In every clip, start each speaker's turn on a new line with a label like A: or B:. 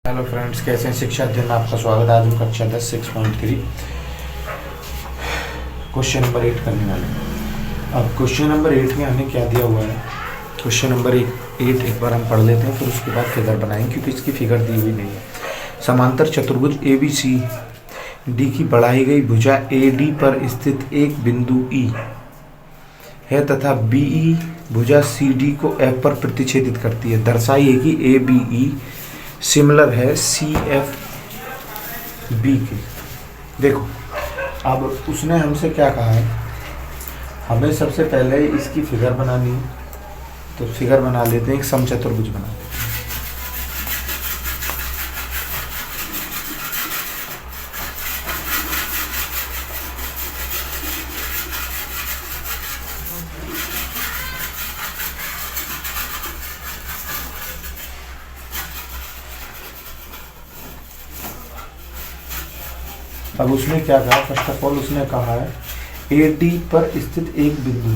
A: Hello friends, कैसे हैं? शिक्षा अध्ययन में आपका स्वागत है। आज हम कक्षा 10 6.3 क्वेश्चन नंबर 8 करने वाले हैं। अब क्वेश्चन नंबर 8 में हमें क्या दिया हुआ है? क्वेश्चन नंबर 8 एक बार हम पढ़ लेते हैं, फिर उसके बाद फिगर बनाएंगे क्योंकि इसकी फिगर दी हुई नहीं है। समांतर चतुर्भुज ABCD की बढ़ाई गई भुजा AD पर स्थित एक बिंदु E है तथा BE भुजा CD को F पर प्रतिच्छेदित करती है। दर्शाइए कि ABE सिमिलर है CFB के। देखो, अब उसने हमसे क्या कहा है, हमें सबसे पहले इसकी फिगर बनानी है। तो फिगर बना लेते हैं, एक समचतुर्भुज बना लेते हैं। अब उसने क्या कहा? फर्स्ट ऑफ ऑल उसने कहा है AD पर स्थित एक बिंदु,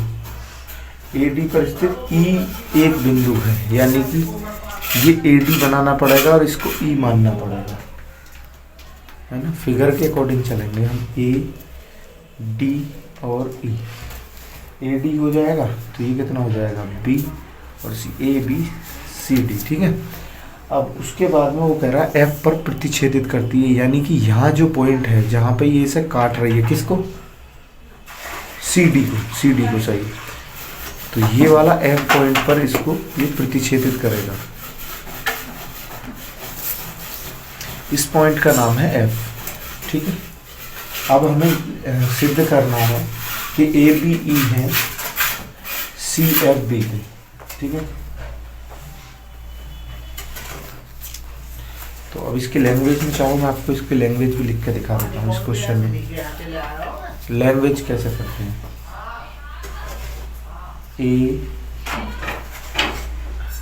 A: AD पर स्थित E एक बिंदु है, यानी कि ये AD बनाना पड़ेगा और इसको E मानना पड़ेगा, है ना। फिगर के अकॉर्डिंग चलेंगे हम। AD और E, AD हो जाएगा तो ये कितना हो जाएगा B और C, ABCD, ठीक है। अब उसके बाद में वो कह रहा है F पर प्रतिच्छेदित करती है, यानी कि यहाँ जो पॉइंट है जहाँ पे ये इसे काट रही है, किसको? CD को सही। तो ये वाला F पॉइंट पर इसको ये प्रतिच्छेदित करेगा। इस पॉइंट का नाम है F, ठीक है। अब हमें सिद्ध करना है कि ABE है CFB के, ठीक है। तो अब इसकी लैंग्वेज में चाहूँ मैं आपको इसकी लैंग्वेज भी लिख के दिखा देता हूँ। इस क्वेश्चन में लैंग्वेज कैसे करते हैं?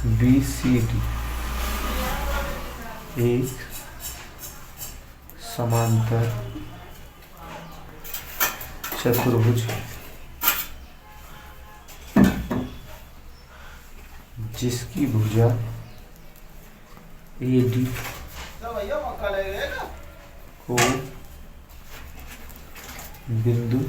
A: ABCD एक समांतर चतुर्भुज जिसकी भुजा AD को बिंदु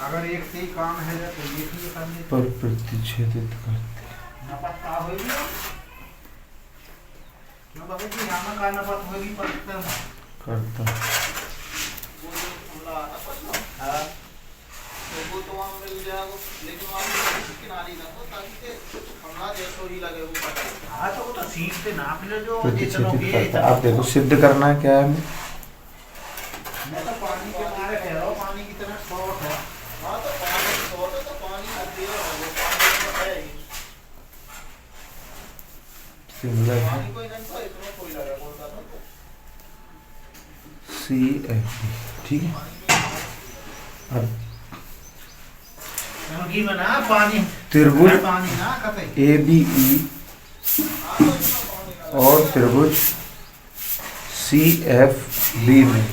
B: अगर एक से ही काम है तो ये भी करने
A: पर प्रतिच्छेदित करते
B: ना पता होगी ना बाबा जी यहाँ का ना पता होगी पता
A: करता।
B: वो जो हमला हां तो वो तो वहां मिल जाएगा, लेकिन वहां किनारे ना हो ताकि हमला जैसो ही लगे वो पता। हां तो वो तो सीट पे नाप ले जो
A: प्रतिच्छेदित करता। आप देखो सिद्ध करना है क्या है हमें।
B: मैं तो पानी के मारे कह रहा हूं, पानी की तरह शॉर्ट है। हां तो पानी शॉर्ट है तो पानी अधेर है, पानी तो है ही
A: सिमिलर है
B: पानी कोई नहीं, तो इतना कोई लगा बोलता था
A: CFB, ठीक है। अब
B: की बना पानी
A: त्रिभुज
B: पानी ना कते
A: ABE और त्रिभुज CFB में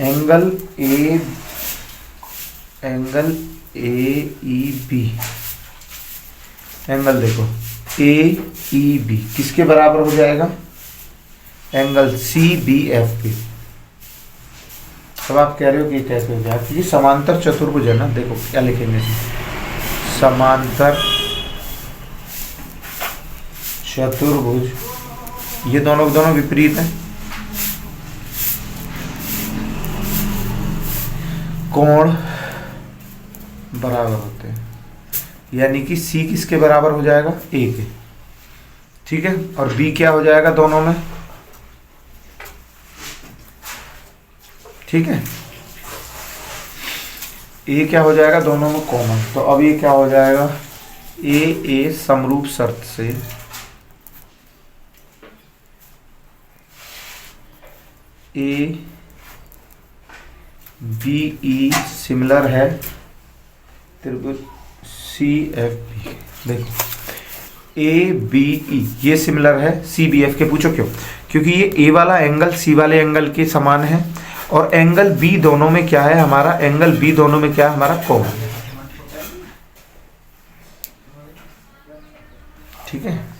A: एंगल AEB, एंगल देखो AEB किसके बराबर हो जाएगा? एंगल CBF के। अब आप कह रहे हो कि कैसे हो जाएगा? क्योंकि समांतर चतुर्भुज है ना। देखो क्या लिखेंगे, समांतर चतुर्भुज, ये दोनों दोनों विपरीत हैं, कोण बराबर होते हैं, यानी कि C किसके बराबर हो जाएगा? A के, ठीक है। और B क्या हो जाएगा दोनों में? ठीक है, A क्या हो जाएगा दोनों में? कॉमन। तो अब ये क्या हो जाएगा? A समरूप शर्त से ए बी ई सिमिलर है त्रिभुज सी एफ बी। देखो ए बी ई ये सिमिलर है सी बी एफ के। पूछो क्यों? क्योंकि ये ए वाला एंगल सी वाले एंगल के समान है और एंगल बी दोनों में क्या है हमारा, एंगल बी दोनों में क्या है हमारा, कॉमन है। ठीक है।